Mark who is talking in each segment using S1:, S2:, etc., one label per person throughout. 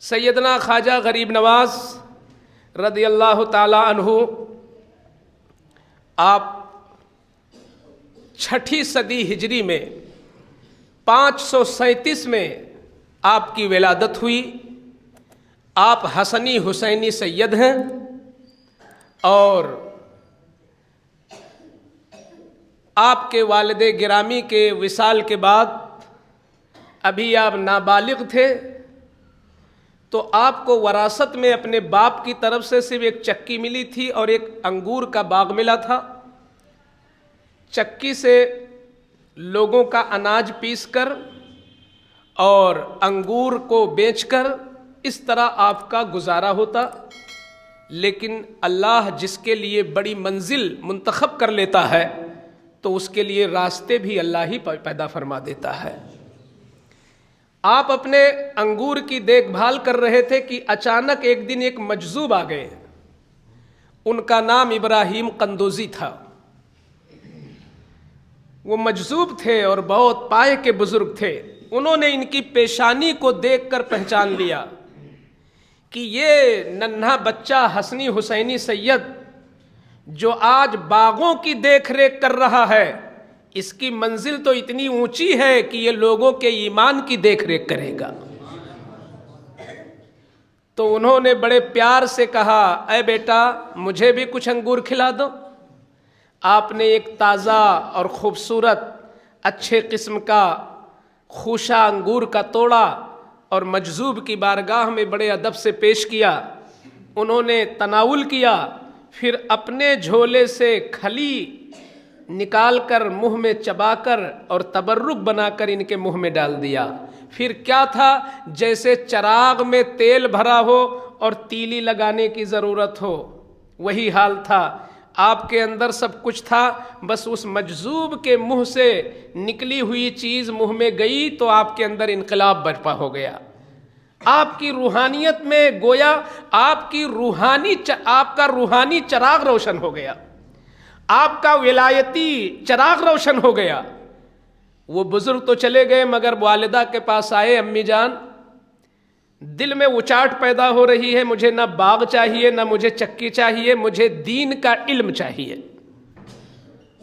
S1: سیدنا خواجہ غریب نواز رضی اللہ تعالی عنہ آپ 6ٹھی صدی ہجری میں 537 میں آپ کی ولادت ہوئی۔ آپ حسنی حسینی سید ہیں اور آپ کے والد گرامی کے وصال کے بعد ابھی آپ نابالغ تھے، تو آپ کو وراثت میں اپنے باپ کی طرف سے صرف ایک چکی ملی تھی اور ایک انگور کا باغ ملا تھا۔ چکی سے لوگوں کا اناج پیس کر اور انگور کو بیچ کر اس طرح آپ کا گزارا ہوتا، لیکن اللہ جس کے لیے بڑی منزل منتخب کر لیتا ہے تو اس کے لیے راستے بھی اللہ ہی پیدا فرما دیتا ہے۔ آپ اپنے انگور کی دیکھ بھال کر رہے تھے کہ اچانک ایک دن ایک مجذوب آ گئے۔ ان کا نام ابراہیم قندوزی تھا۔ وہ مجذوب تھے اور بہت پائے کے بزرگ تھے۔ انہوں نے ان کی پیشانی کو دیکھ کر پہچان لیا کہ یہ ننھا بچہ حسنی حسینی سید جو آج باغوں کی دیکھ ریکھ کر رہا ہے، اس کی منزل تو اتنی اونچی ہے کہ یہ لوگوں کے ایمان کی دیکھ ریکھ کرے گا۔ تو انہوں نے بڑے پیار سے کہا، اے بیٹا مجھے بھی کچھ انگور کھلا دو۔ آپ نے ایک تازہ اور خوبصورت اچھے قسم کا خوشہ انگور کا توڑا اور مجذوب کی بارگاہ میں بڑے ادب سے پیش کیا۔ انہوں نے تناول کیا، پھر اپنے جھولے سے کھلی نکال کر منہ میں چبا کر اور تبرک بنا کر ان کے منہ میں ڈال دیا۔ پھر کیا تھا، جیسے چراغ میں تیل بھرا ہو اور تیلی لگانے کی ضرورت ہو، وہی حال تھا۔ آپ کے اندر سب کچھ تھا، بس اس مجذوب کے منہ سے نکلی ہوئی چیز منہ میں گئی تو آپ کے اندر انقلاب برپا ہو گیا۔ آپ کی روحانیت میں گویا آپ کا روحانی چراغ روشن ہو گیا، آپ کا ولایتی چراغ روشن ہو گیا۔ وہ بزرگ تو چلے گئے مگر والدہ کے پاس آئے، امی جان دل میں اچاٹ پیدا ہو رہی ہے، مجھے نہ باغ چاہیے نہ مجھے چکی چاہیے، مجھے دین کا علم چاہیے۔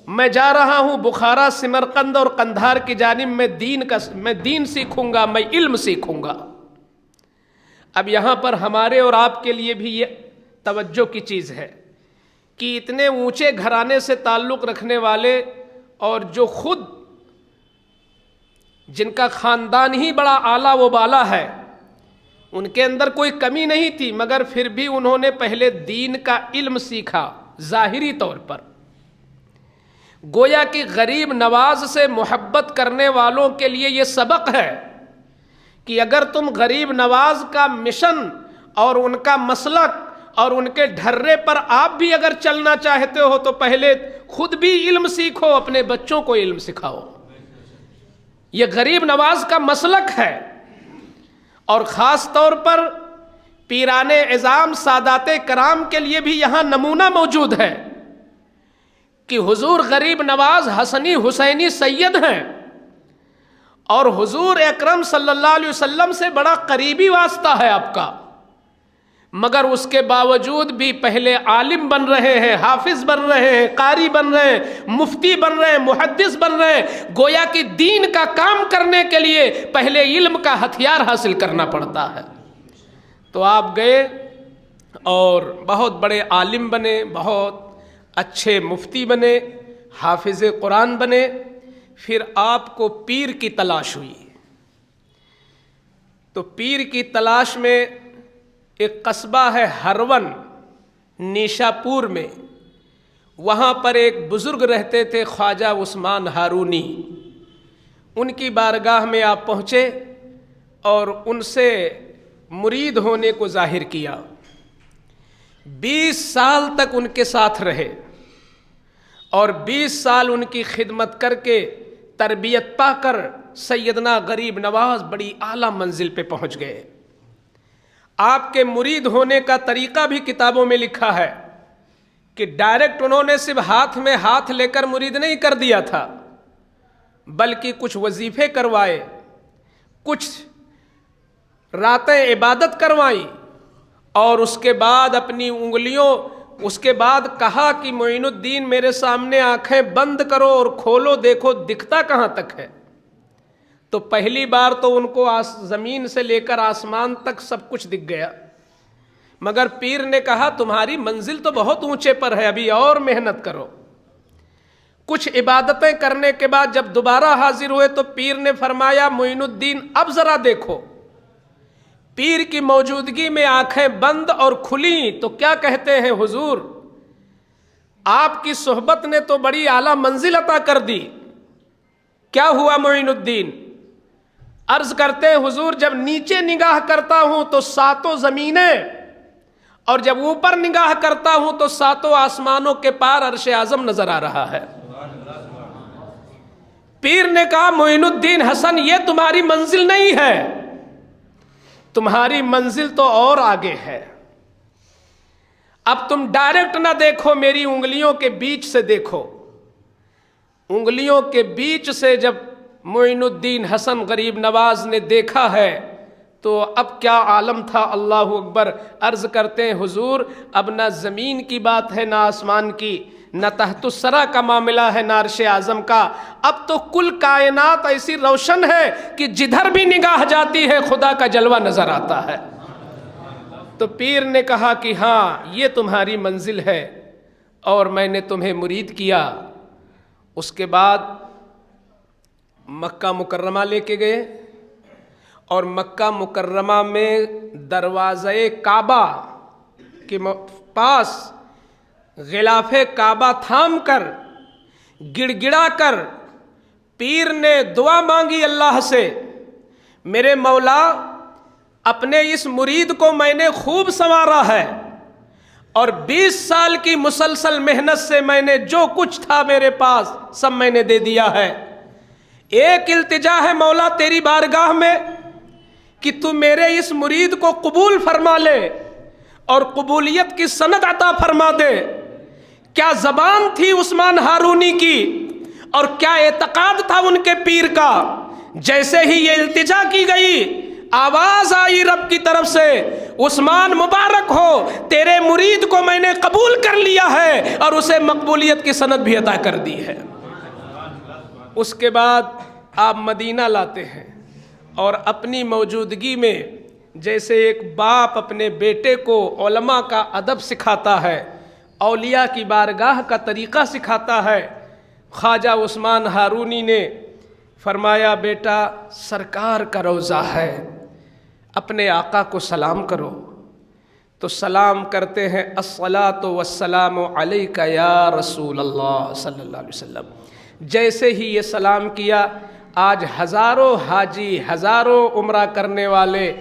S1: میں جا رہا ہوں بخارا، سمرقند اور قندھار کی جانب میں دین سیکھوں گا، میں علم سیکھوں گا۔ اب یہاں پر ہمارے اور آپ کے لیے بھی یہ توجہ کی چیز ہے کہ اتنے اونچے گھرانے سے تعلق رکھنے والے اور جو خود جن کا خاندان ہی بڑا اعلیٰ و بالا ہے، ان کے اندر کوئی کمی نہیں تھی، مگر پھر بھی انہوں نے پہلے دین کا علم سیکھا ظاہری طور پر۔ گویا کہ غریب نواز سے محبت کرنے والوں کے لیے یہ سبق ہے کہ اگر تم غریب نواز کا مشن اور ان کا مسلک اور ان کے ڈھرے پر آپ بھی اگر چلنا چاہتے ہو تو پہلے خود بھی علم سیکھو، اپنے بچوں کو علم سکھاؤ۔ یہ غریب نواز کا مسلک ہے، اور خاص طور پر پیران اعظام سادات کرام کے لیے بھی یہاں نمونہ موجود ہے کہ حضور غریب نواز حسنی حسینی سید ہیں اور حضور اکرم صلی اللہ علیہ وسلم سے بڑا قریبی واسطہ ہے آپ کا، مگر اس کے باوجود بھی پہلے عالم بن رہے ہیں، حافظ بن رہے ہیں، قاری بن رہے ہیں، مفتی بن رہے ہیں، محدث بن رہے ہیں۔ گویا کہ دین کا کام کرنے کے لیے پہلے علم کا ہتھیار حاصل کرنا پڑتا ہے۔ تو آپ گئے اور بہت بڑے عالم بنے، بہت اچھے مفتی بنے، حافظ قرآن بنے۔ پھر آپ کو پیر کی تلاش ہوئی۔ تو پیر کی تلاش میں ایک قصبہ ہے ہرون، نیشا پور میں، وہاں پر ایک بزرگ رہتے تھے خواجہ عثمان ہارونی۔ ان کی بارگاہ میں آپ پہنچے اور ان سے مرید ہونے کو ظاہر کیا۔ 20 سال تک ان کے ساتھ رہے اور 20 سال ان کی خدمت کر کے تربیت پا کر سیدنا غریب نواز بڑی اعلیٰ منزل پہ پہنچ گئے۔ آپ کے مرید ہونے کا طریقہ بھی کتابوں میں لکھا ہے کہ ڈائریکٹ انہوں نے صرف ہاتھ میں ہاتھ لے کر مرید نہیں کر دیا تھا، بلکہ کچھ وظیفے کروائے، کچھ راتیں عبادت کروائی اور اس کے بعد اپنی انگلیوں، اس کے بعد کہا کہ معین الدین میرے سامنے آنکھیں بند کرو اور کھولو، دیکھو دکھتا کہاں تک ہے۔ تو پہلی بار تو ان کو زمین سے لے کر آسمان تک سب کچھ دکھ گیا، مگر پیر نے کہا تمہاری منزل تو بہت اونچے پر ہے، ابھی اور محنت کرو۔ کچھ عبادتیں کرنے کے بعد جب دوبارہ حاضر ہوئے تو پیر نے فرمایا معین الدین اب ذرا دیکھو۔ پیر کی موجودگی میں آنکھیں بند اور کھلی تو کیا کہتے ہیں حضور آپ کی صحبت نے تو بڑی اعلیٰ منزل عطا کر دی، کیا ہوا معین الدین؟ عرض کرتے ہیں حضور جب نیچے نگاہ کرتا ہوں تو ساتوں زمینیں، اور جب اوپر نگاہ کرتا ہوں تو ساتوں آسمانوں کے پار عرش اعظم نظر آ رہا ہے۔ پیر نے کہا معین الدین حسن یہ تمہاری منزل نہیں ہے، تمہاری منزل تو اور آگے ہے۔ اب تم ڈائریکٹ نہ دیکھو، میری انگلیوں کے بیچ سے دیکھو۔ انگلیوں کے بیچ سے جب معین الدین حسن غریب نواز نے دیکھا ہے تو اب کیا عالم تھا، اللہ اکبر۔ عرض کرتے ہیں حضور اب نہ زمین کی بات ہے، نہ آسمان کی، نہ تحت الثری کا معاملہ ہے، نہ عرش اعظم کا، اب تو کل کائنات ایسی روشن ہے کہ جدھر بھی نگاہ جاتی ہے خدا کا جلوہ نظر آتا ہے۔ تو پیر نے کہا کہ ہاں یہ تمہاری منزل ہے اور میں نے تمہیں مرید کیا۔ اس کے بعد مکہ مکرمہ لے کے گئے اور مکہ مکرمہ میں دروازے کعبہ کے پاس غلاف کعبہ تھام کر گڑ گڑا کر پیر نے دعا مانگی اللہ سے، میرے مولا اپنے اس مرید کو میں نے خوب سنوارا ہے اور 20 سال کی مسلسل محنت سے میں نے جو کچھ تھا میرے پاس سب میں نے دے دیا ہے۔ ایک التجا ہے مولا تیری بارگاہ میں کہ تو میرے اس مرید کو قبول فرما لے اور قبولیت کی سند عطا فرما دے۔ کیا زبان تھی عثمان ہارونی کی اور کیا اعتقاد تھا ان کے پیر کا، جیسے ہی یہ التجا کی گئی آواز آئی رب کی طرف سے، عثمان مبارک ہو تیرے مرید کو میں نے قبول کر لیا ہے اور اسے مقبولیت کی سند بھی عطا کر دی ہے۔ اس کے بعد آپ مدینہ لاتے ہیں اور اپنی موجودگی میں جیسے ایک باپ اپنے بیٹے کو علماء کا ادب سکھاتا ہے، اولیاء کی بارگاہ کا طریقہ سکھاتا ہے، خواجہ عثمان ہارونی نے فرمایا بیٹا سرکار کا روضہ ہے، اپنے آقا کو سلام کرو۔ تو سلام کرتے ہیں الصلاۃ والسلام علیک یا رسول اللہ صلی اللہ علیہ وسلم۔ جیسے ہی یہ سلام کیا آج ہزاروں حاجی، ہزاروں عمرہ کرنے والے،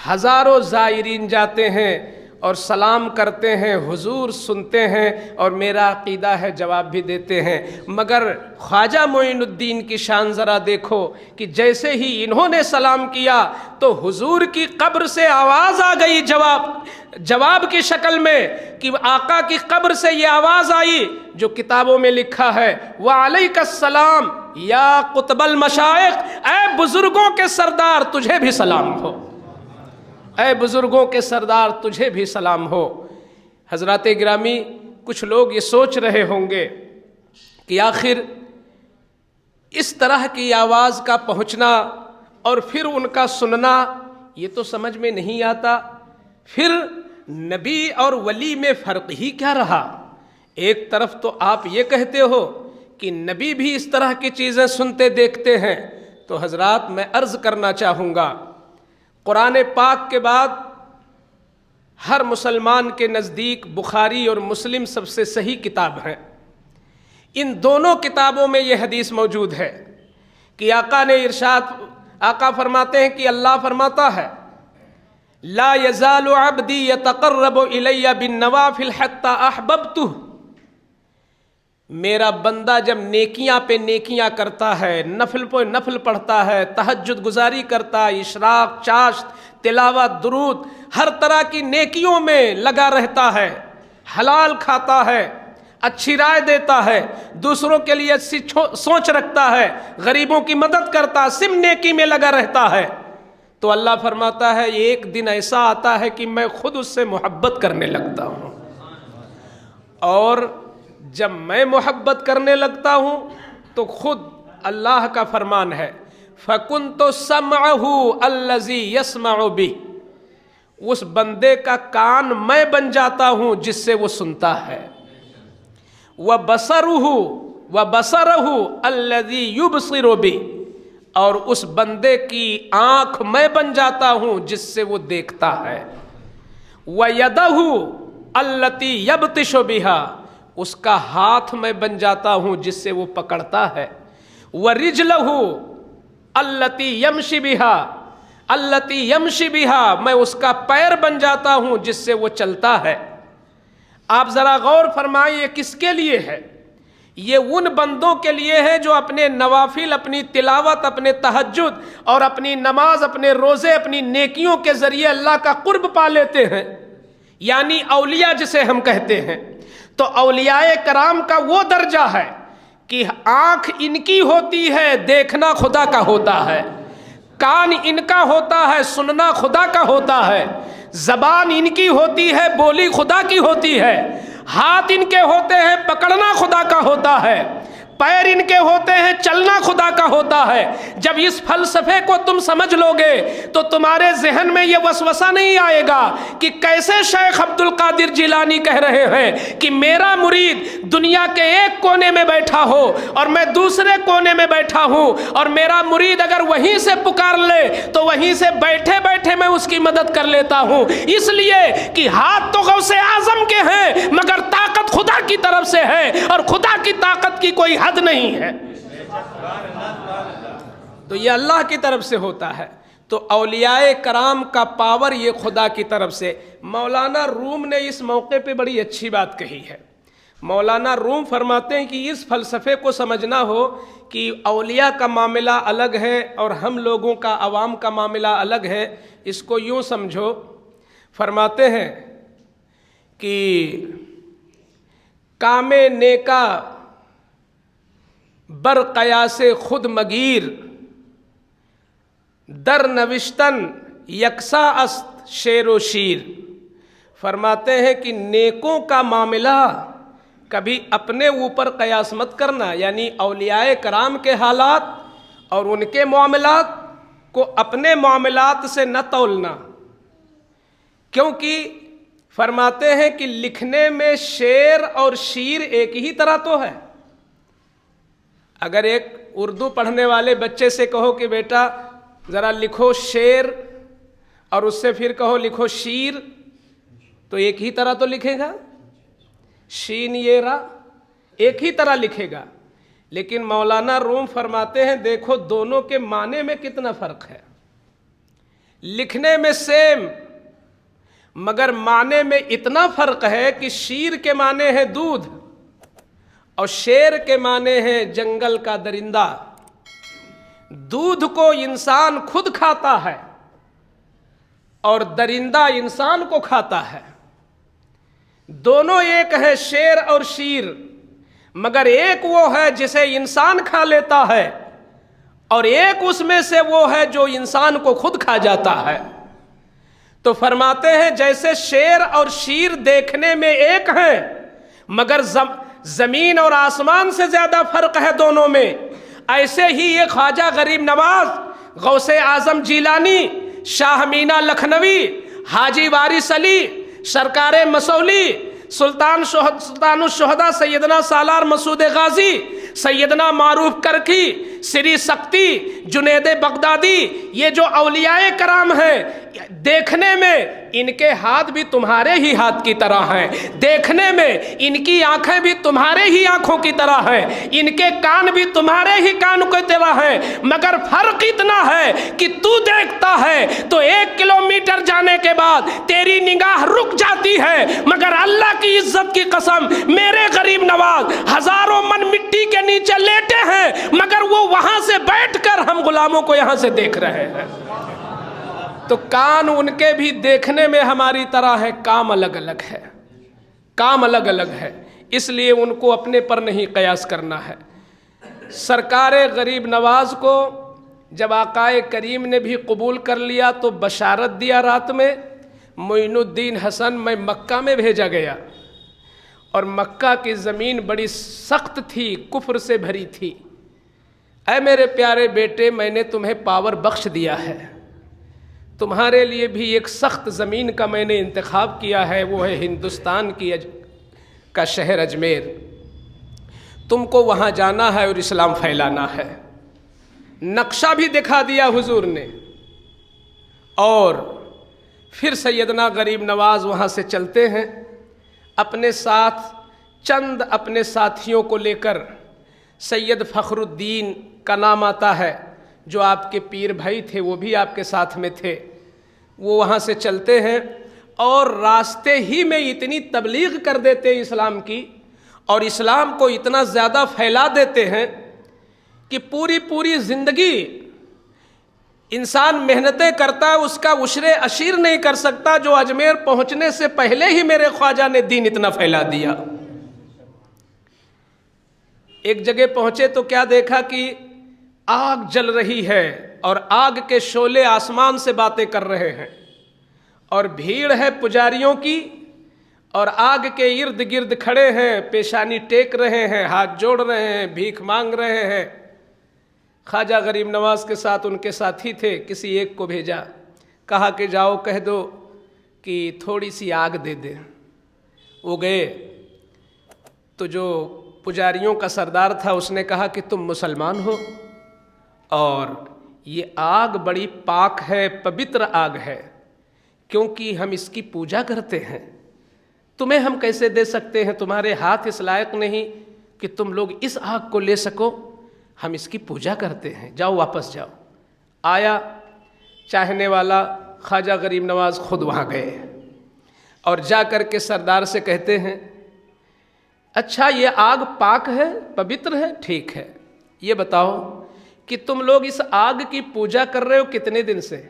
S1: ہزاروں زائرین جاتے ہیں اور سلام کرتے ہیں، حضور سنتے ہیں اور میرا عقیدہ ہے جواب بھی دیتے ہیں، مگر خواجہ معین الدین کی شان ذرا دیکھو کہ جیسے ہی انہوں نے سلام کیا تو حضور کی قبر سے آواز آ گئی جواب کی شکل میں، کہ آقا کی قبر سے یہ آواز آئی جو کتابوں میں لکھا ہے وعلیک السلام یا قطب المشائخ، اے بزرگوں کے سردار تجھے بھی سلام ہو، اے بزرگوں کے سردار تجھے بھی سلام ہو۔ حضرات گرامی کچھ لوگ یہ سوچ رہے ہوں گے کہ آخر اس طرح کی آواز کا پہنچنا اور پھر ان کا سننا یہ تو سمجھ میں نہیں آتا، پھر نبی اور ولی میں فرق ہی کیا رہا؟ ایک طرف تو آپ یہ کہتے ہو کہ نبی بھی اس طرح کی چیزیں سنتے دیکھتے ہیں، تو حضرات میں عرض کرنا چاہوں گا قرآن پاک کے بعد ہر مسلمان کے نزدیک بخاری اور مسلم سب سے صحیح کتاب ہیں۔ ان دونوں کتابوں میں یہ حدیث موجود ہے کہ آقا فرماتے ہیں کہ اللہ فرماتا ہے لا یزال عبدی یتقرب الی بالنوافل حتی احببتہ، میرا بندہ جب نیکیاں پہ نیکیاں کرتا ہے، نفل پہ نفل پڑھتا ہے، تہجد گزاری کرتا ہے، اشراق، چاشت، تلاوت، درود، ہر طرح کی نیکیوں میں لگا رہتا ہے، حلال کھاتا ہے، اچھی رائے دیتا ہے، دوسروں کے لیے اچھی سوچ رکھتا ہے، غریبوں کی مدد کرتا ہے، صرف نیکی میں لگا رہتا ہے، تو اللہ فرماتا ہے ایک دن ایسا آتا ہے کہ میں خود اس سے محبت کرنے لگتا ہوں، اور جب میں محبت کرنے لگتا ہوں تو خود اللہ کا فرمان ہے فَكُنْتُ سَمْعَهُ الَّذِي يَسْمَعُ بِهِ، اس بندے کا کان میں بن جاتا ہوں جس سے وہ سنتا ہے، وَبَصَرُهُ الَّذِي يُبْصِرُ بِهِ، اور اس بندے کی آنکھ میں بن جاتا ہوں جس سے وہ دیکھتا ہے، وَيَدَهُ الَّتِي يَبْطِشُ بِهَا، اس کا ہاتھ میں بن جاتا ہوں جس سے وہ پکڑتا ہے، وَرِجْلَهُ الَّتِي يَمْشِي بِهَا الَّتِي يَمْشِي بِهَا، میں اس کا پیر بن جاتا ہوں جس سے وہ چلتا ہے۔ آپ ذرا غور فرمائیں یہ کس کے لیے ہے؟ یہ ان بندوں کے لیے ہے جو اپنے نوافل، اپنی تلاوت، اپنے تہجد اور اپنی نماز، اپنے روزے، اپنی نیکیوں کے ذریعے اللہ کا قرب پا لیتے ہیں، یعنی اولیاء جسے ہم کہتے ہیں۔ تو اولیاء کرام کا وہ درجہ ہے کہ آنکھ ان کی ہوتی ہے، دیکھنا خدا کا ہوتا ہے، کان ان کا ہوتا ہے، سننا خدا کا ہوتا ہے، زبان ان کی ہوتی ہے، بولی خدا کی ہوتی ہے، ہاتھ ان کے ہوتے ہیں، پکڑنا خدا کا ہوتا ہے، پیر ان کے ہوتے ہیں، چلنا خدا کا ہوتا ہے۔ جب اس فلسفے کو تم سمجھ لو گے تو تمہارے ذہن میں یہ وسوسہ نہیں آئے گا کہ کیسے شیخ عبد القادر جیلانی کہہ رہے ہیں کہ میرا مرید دنیا کے ایک کونے میں بیٹھا ہو اور میں دوسرے کونے میں بیٹھا ہوں، اور میرا مرید اگر وہیں سے پکار لے تو وہیں سے بیٹھے بیٹھے میں اس کی مدد کر لیتا ہوں، اس لیے کہ ہاتھ تو غوث اعظم کے ہیں مگر طاقت خدا کی طرف سے ہے، اور خدا کی طاقت کی کوئی حد نہیں ہے، تو یہ اللہ کی طرف سے ہوتا ہے۔ تو اولیاء کرام کا پاور یہ خدا کی طرف سے۔ مولانا روم نے اس موقع پہ بڑی اچھی بات کہی ہے۔ مولانا روم فرماتے ہیں کہ اس فلسفے کو سمجھنا ہو کہ اولیاء کا معاملہ الگ ہے اور ہم لوگوں کا، عوام کا معاملہ الگ ہے، اس کو یوں سمجھو۔ فرماتے ہیں کہ کام نیکا بر قیاس خود مگیر، در نوشتن یکساں است شیر و شیر۔ فرماتے ہیں کہ نیکوں کا معاملہ کبھی اپنے اوپر قیاس مت کرنا، یعنی اولیاء کرام کے حالات اور ان کے معاملات کو اپنے معاملات سے نہ تولنا، کیونکہ فرماتے ہیں کہ لکھنے میں شعر اور شیر ایک ہی طرح تو ہے۔ اگر ایک اردو پڑھنے والے بچے سے کہو کہ بیٹا ذرا لکھو شعر، اور اس سے پھر کہو لکھو شیر، تو ایک ہی طرح تو لکھے گا، شین یہ را ایک ہی طرح لکھے گا۔ لیکن مولانا روم فرماتے ہیں دیکھو دونوں کے معنی میں کتنا فرق ہے، لکھنے میں سیم مگر معنی میں اتنا فرق ہے کہ شیر کے معنی ہے دودھ اور شیر کے معنی ہے جنگل کا درندہ۔ دودھ کو انسان خود کھاتا ہے اور درندہ انسان کو کھاتا ہے، دونوں ایک ہے شیر اور شیر، مگر ایک وہ ہے جسے انسان کھا لیتا ہے اور ایک اس میں سے وہ ہے جو انسان کو خود کھا جاتا ہے۔ تو فرماتے ہیں جیسے شیر اور شیر دیکھنے میں ایک ہیں مگر زمین اور آسمان سے زیادہ فرق ہے دونوں میں، ایسے ہی یہ خواجہ غریب نواز، غوث اعظم جیلانی، شاہ مینا لکھنوی، حاجی وارث علی، سرکار مسولی، سلطان الشہداء سیدنا سالار مسعود غازی، سیدنا معروف کرکی، سری سکتی، جنید بغدادی، یہ جو اولیاء کرام ہیں دیکھنے میں ان کے ہاتھ بھی تمہارے ہی ہاتھ کی طرح ہیں، دیکھنے میں ان کی آنکھیں بھی تمہارے ہی آنکھوں کی طرح ہیں، ان کے کان بھی تمہارے ہی کان کی طرح ہیں، مگر فرق اتنا ہے کہ تو دیکھتا ہے تو 1 کلومیٹر جانے کے بعد تیری نگاہ رک جاتی ہے، مگر اللہ کی عزت کی قسم میرے غریب نواز ہزاروں من مٹی کے نیچے لیٹے ہیں مگر وہ وہاں سے بیٹھ کر ہم غلاموں کو یہاں سے دیکھ رہے ہیں۔ تو کان ان کے بھی دیکھنے میں ہماری طرح ہے، کام الگ الگ ہے، کام الگ الگ ہے، اس لیے ان کو اپنے پر نہیں قیاس کرنا ہے۔ سرکار غریب نواز کو جب آقائے کریم نے بھی قبول کر لیا تو بشارت دیا رات میں، معین الدین حسن میں مکہ میں بھیجا گیا، اور مکہ کی زمین بڑی سخت تھی، کفر سے بھری تھی۔ اے میرے پیارے بیٹے، میں نے تمہیں پاور بخش دیا ہے، تمہارے لیے بھی ایک سخت زمین کا میں نے انتخاب کیا ہے، وہ ہے ہندوستان کا شہر اجمیر۔ تم کو وہاں جانا ہے اور اسلام پھیلانا ہے۔ نقشہ بھی دکھا دیا حضور نے، اور پھر سیدنا غریب نواز وہاں سے چلتے ہیں اپنے ساتھ چند اپنے ساتھیوں کو لے کر۔ سید فخر الدین کا نام آتا ہے، جو آپ کے پیر بھائی تھے، وہ بھی آپ کے ساتھ میں تھے۔ وہ وہاں سے چلتے ہیں اور راستے ہی میں اتنی تبلیغ کر دیتے ہیں اسلام کی، اور اسلام کو اتنا زیادہ پھیلا دیتے ہیں کہ پوری زندگی انسان محنتیں کرتا ہے، اس کا عشر عشیر نہیں کر سکتا، جو اجمیر پہنچنے سے پہلے ہی میرے خواجہ نے دین اتنا پھیلا دیا۔ ایک جگہ پہنچے تو کیا دیکھا کہ آگ جل رہی ہے، اور آگ کے شعلے آسمان سے باتیں کر رہے ہیں، اور بھیڑ ہے پجاریوں کی، اور آگ کے ارد گرد کھڑے ہیں، پیشانی ٹیک رہے ہیں، ہاتھ جوڑ رہے ہیں، بھیک مانگ رہے ہیں۔ خواجہ غریب نواز کے ساتھ ان کے ساتھی تھے، کسی ایک کو بھیجا، کہا کہ جاؤ کہہ دو کہ تھوڑی سی آگ دے دے۔ وہ گئے تو جو پجاریوں کا سردار تھا اس نے کہا کہ تم مسلمان ہو، اور یہ آگ بڑی پاک ہے، پوتر آگ ہے، کیونکہ ہم اس کی پوجا کرتے ہیں، تمہیں ہم کیسے دے سکتے ہیں؟ تمہارے ہاتھ اس لائق نہیں کہ تم لوگ اس آگ کو لے سکو، ہم اس کی پوجا کرتے ہیں، جاؤ واپس جاؤ۔ آیا چاہنے والا خواجہ غریب نواز خود وہاں گئے، اور جا کر کے سردار سے کہتے ہیں اچھا یہ آگ پاک ہے، پوتر ہے، ٹھیک ہے، یہ بتاؤ کہ تم لوگ اس آگ کی پوجا کر رہے ہو کتنے دن سے؟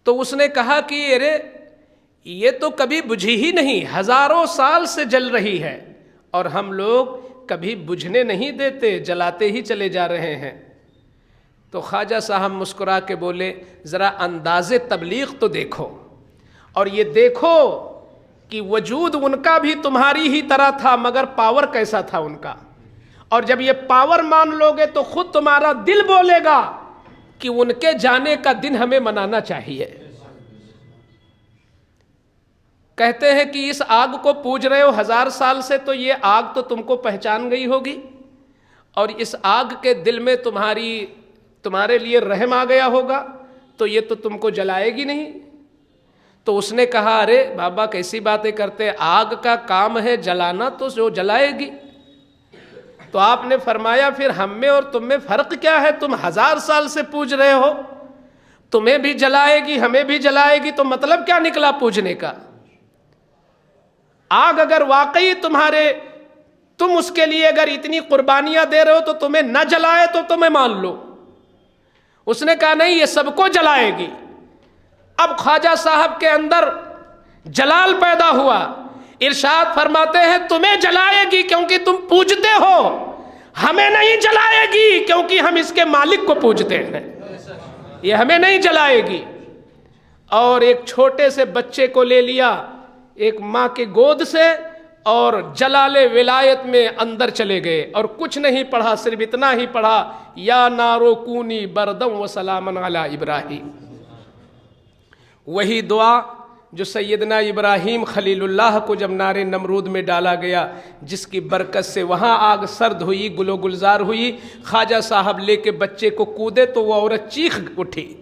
S1: تو اس نے کہا کہ ارے یہ تو کبھی بجھی ہی نہیں، ہزاروں سال سے جل رہی ہے، اور ہم لوگ کبھی بجھنے نہیں دیتے، جلاتے ہی چلے جا رہے ہیں۔ تو خواجہ صاحب مسکرا کے بولے ذرا انداز تبلیغ تو دیکھو، اور یہ دیکھو کہ وجود ان کا بھی تمہاری ہی طرح تھا، مگر پاور کیسا تھا ان کا، اور جب یہ پاور مان لوگے تو خود تمہارا دل بولے گا کہ ان کے جانے کا دن ہمیں منانا چاہیے۔ کہتے ہیں کہ اس آگ کو پوج رہے ہو 1000 سال سے، تو یہ آگ تو تم کو پہچان گئی ہوگی، اور اس آگ کے دل میں تمہارے لیے رحم آ گیا ہوگا، تو یہ تو تم کو جلائے گی نہیں۔ تو اس نے کہا ارے بابا کیسی باتیں کرتے، آگ کا کام ہے جلانا، تو جو جلائے گی۔ تو آپ نے فرمایا پھر ہم میں اور تم میں فرق کیا ہے؟ تم 1000 سال سے پوج رہے ہو، تمہیں بھی جلائے گی ہمیں بھی جلائے گی، تو مطلب کیا نکلا پوجنے کا؟ آگ اگر واقعی تم اس کے لیے اگر اتنی قربانیاں دے رہے ہو تو تمہیں نہ جلائے تو تمہیں مان لو۔ اس نے کہا نہیں، یہ سب کو جلائے گی۔ اب خواجہ صاحب کے اندر جلال پیدا ہوا، ارشاد فرماتے ہیں تمہیں جلائے گی کیونکہ تم پوجتے ہو، ہمیں نہیں جلائے گی کیونکہ ہم اس کے مالک کو پوجتے ہیں، یہ ہمیں نہیں جلائے گی۔ اور ایک چھوٹے سے بچے کو لے لیا ایک ماں کے گود سے، اور جلال ولایت میں اندر چلے گئے، اور کچھ نہیں پڑھا، صرف اتنا ہی پڑھا یا نارو کونی بردم و سلامن علی ابراہیم۔ وہی دعا جو سیدنا ابراہیم خلیل اللہ کو جب نار نمرود میں ڈالا گیا، جس کی برکت سے وہاں آگ سرد ہوئی، گل و گلزار ہوئی، خواجہ صاحب لے کے بچے کو کودے تو وہ عورت چیخ اٹھی۔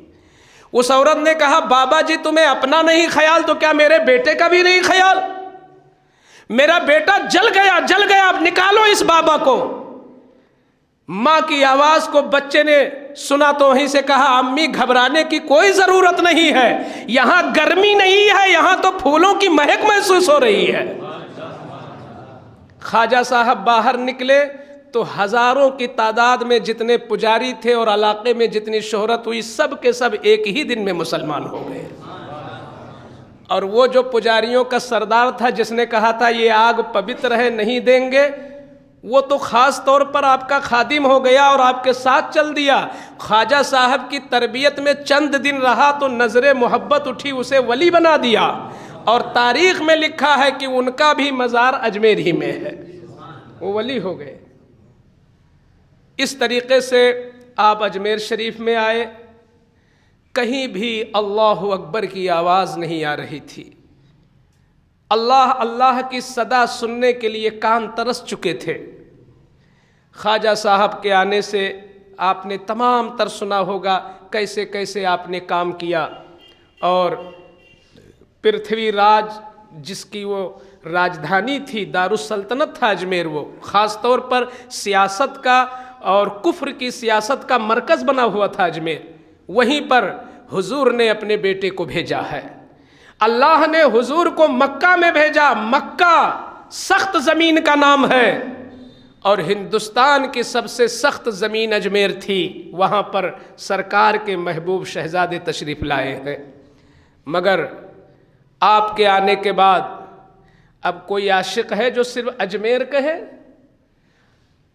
S1: اس عورت نے کہا بابا جی تمہیں اپنا نہیں خیال تو کیا میرے بیٹے کا بھی نہیں خیال؟ میرا بیٹا جل گیا، اب نکالو اس بابا کو۔ ماں کی آواز کو بچے نے سنا تو وہیں سے کہا امی گھبرانے کی کوئی ضرورت نہیں ہے، یہاں گرمی نہیں ہے، یہاں تو پھولوں کی مہک محسوس ہو رہی ہے۔ خواجہ صاحب باہر نکلے تو ہزاروں کی تعداد میں جتنے پجاری تھے اور علاقے میں جتنی شہرت ہوئی، سب کے سب ایک ہی دن میں مسلمان ہو گئے۔ اور وہ جو پجاریوں کا سردار تھا جس نے کہا تھا یہ آگ پوتر ہے نہیں دیں گے، وہ تو خاص طور پر آپ کا خادم ہو گیا اور آپ کے ساتھ چل دیا. خواجہ صاحب کی تربیت میں چند دن رہا تو نظر محبت اٹھی، اسے ولی بنا دیا، اور تاریخ میں لکھا ہے کہ ان کا بھی مزار اجمیر ہی میں ہے، وہ ولی ہو گئے. اس طریقے سے آپ اجمیر شریف میں آئے. کہیں بھی اللہ اکبر کی آواز نہیں آ رہی تھی. اللہ اللہ کی صدا سننے کے لیے کان ترس چکے تھے. خواجہ صاحب کے آنے سے آپ نے تمام تر سنا ہوگا کیسے کیسے آپ نے کام کیا. اور پرتھوی راج جس کی وہ راجدھانی تھی، دارالسلطنت تھا اجمیر، وہ خاص طور پر سیاست کا اور کفر کی سیاست کا مرکز بنا ہوا تھا اجمیر. وہیں پر حضور نے اپنے بیٹے کو بھیجا ہے. اللہ نے حضور کو مکہ میں بھیجا. مکہ سخت زمین کا نام ہے، اور ہندوستان کی سب سے سخت زمین اجمیر تھی. وہاں پر سرکار کے محبوب شہزادے تشریف لائے ہیں. مگر آپ کے آنے کے بعد اب کوئی عاشق ہے جو صرف اجمیر کہے؟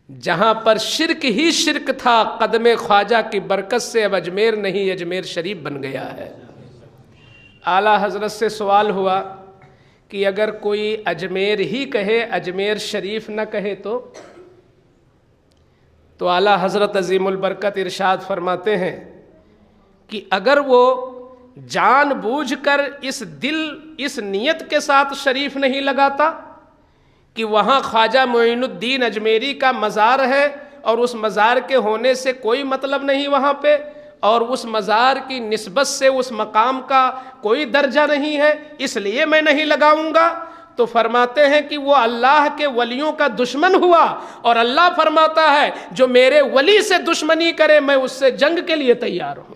S1: جہاں پر شرک ہی شرک تھا، قدم خواجہ کی برکت سے اب اجمیر نہیں، اجمیر شریف بن گیا ہے. اعلیٰ حضرت سے سوال ہوا کہ اگر کوئی اجمیر ہی کہے، اجمیر شریف نہ کہے تو اعلیٰ حضرت عظیم البرکت ارشاد فرماتے ہیں کہ اگر وہ جان بوجھ کر اس نیت کے ساتھ شریف نہیں لگاتا کہ وہاں خواجہ معین الدین اجمیری کا مزار ہے اور اس مزار کے ہونے سے کوئی مطلب نہیں وہاں پہ، اور اس مزار کی نسبت سے اس مقام کا کوئی درجہ نہیں ہے، اس لیے میں نہیں لگاؤں گا، تو فرماتے ہیں کہ وہ اللہ کے ولیوں کا دشمن ہوا. اور اللہ فرماتا ہے جو میرے ولی سے دشمنی کرے میں اس سے جنگ کے لیے تیار ہوں.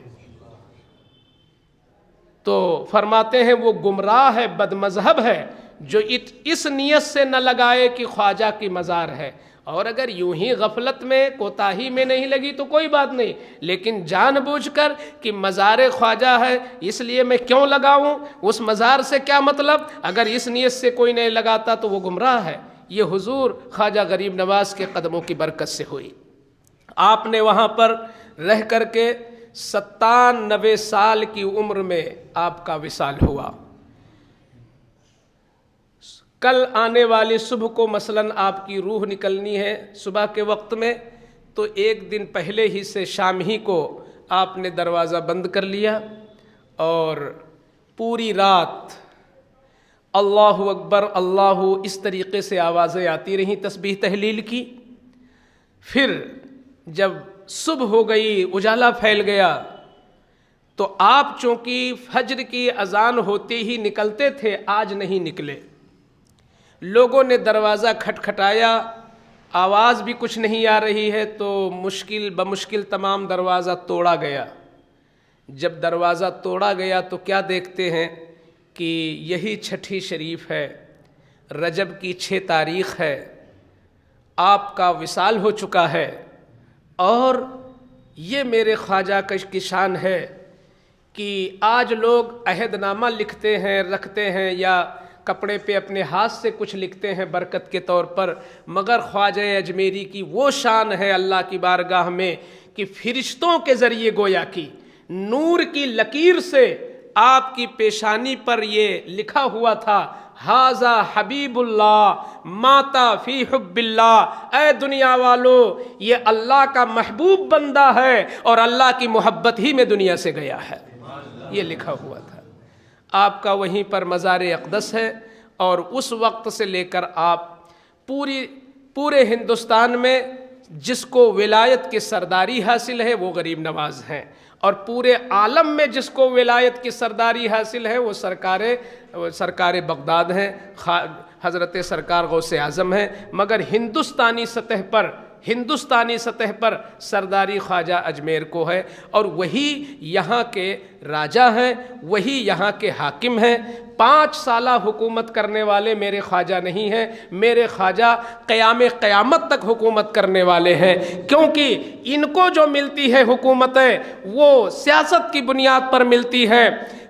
S1: تو فرماتے ہیں وہ گمراہ ہے، بد مذہب ہے، جو اس نیت سے نہ لگائے کہ خواجہ کی مزار ہے. اور اگر یوں ہی غفلت میں کوتاہی میں نہیں لگی تو کوئی بات نہیں، لیکن جان بوجھ کر کہ مزار خواجہ ہے اس لیے میں کیوں لگاؤں، اس مزار سے کیا مطلب، اگر اس نیت سے کوئی نہیں لگاتا تو وہ گمراہ ہے. یہ حضور خواجہ غریب نواز کے قدموں کی برکت سے ہوئی. آپ نے وہاں پر رہ کر کے 97 سال کی عمر میں آپ کا وصال ہوا. کل آنے والی صبح کو مثلاً آپ کی روح نکلنی ہے صبح کے وقت میں، تو ایک دن پہلے ہی سے شام ہی کو آپ نے دروازہ بند کر لیا اور پوری رات اللہ اکبر اللہ اس طریقے سے آوازیں آتی رہیں تسبیح تحلیل کی. پھر جب صبح ہو گئی، اجالا پھیل گیا، تو آپ چونکہ فجر کی اذان ہوتے ہی نکلتے تھے، آج نہیں نکلے. لوگوں نے دروازہ کھٹکھٹایا، آواز بھی کچھ نہیں آ رہی ہے، تو بمشکل تمام دروازہ توڑا گیا. جب دروازہ توڑا گیا تو کیا دیکھتے ہیں کہ یہی چھٹی شریف ہے، رجب کی 6 تاریخ ہے، آپ کا وصال ہو چکا ہے. اور یہ میرے خواجہ کی شان ہے کہ آج لوگ عہد نامہ لکھتے ہیں، رکھتے ہیں، یا کپڑے پہ اپنے ہاتھ سے کچھ لکھتے ہیں برکت کے طور پر، مگر خواجہ اجمیری کی وہ شان ہے اللہ کی بارگاہ میں کہ فرشتوں کے ذریعے گویا کی نور کی لکیر سے آپ کی پیشانی پر یہ لکھا ہوا تھا، ھذا حبیب اللہ ماتا فی حب اللہ. اے دنیا والو، یہ اللہ کا محبوب بندہ ہے اور اللہ کی محبت ہی میں دنیا سے گیا ہے، یہ لکھا ہوا تھا. آپ کا وہیں پر مزار اقدس ہے، اور اس وقت سے لے کر آپ پورے ہندوستان میں جس کو ولایت کی سرداری حاصل ہے وہ غریب نواز ہیں، اور پورے عالم میں جس کو ولایت کی سرداری حاصل ہے وہ سرکار بغداد ہیں، حضرت سرکار غوث اعظم ہیں. مگر ہندوستانی سطح پر سرداری خواجہ اجمیر کو ہے، اور وہی یہاں کے راجہ ہیں، وہی یہاں کے حاکم ہیں. 5 سالہ حکومت کرنے والے میرے خواجہ نہیں ہیں، میرے خواجہ قیامت تک حکومت کرنے والے ہیں. کیونکہ ان کو جو ملتی ہے حکومتیں وہ سیاست کی بنیاد پر ملتی ہے،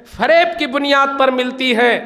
S1: فریب کی بنیاد پر ملتی ہے،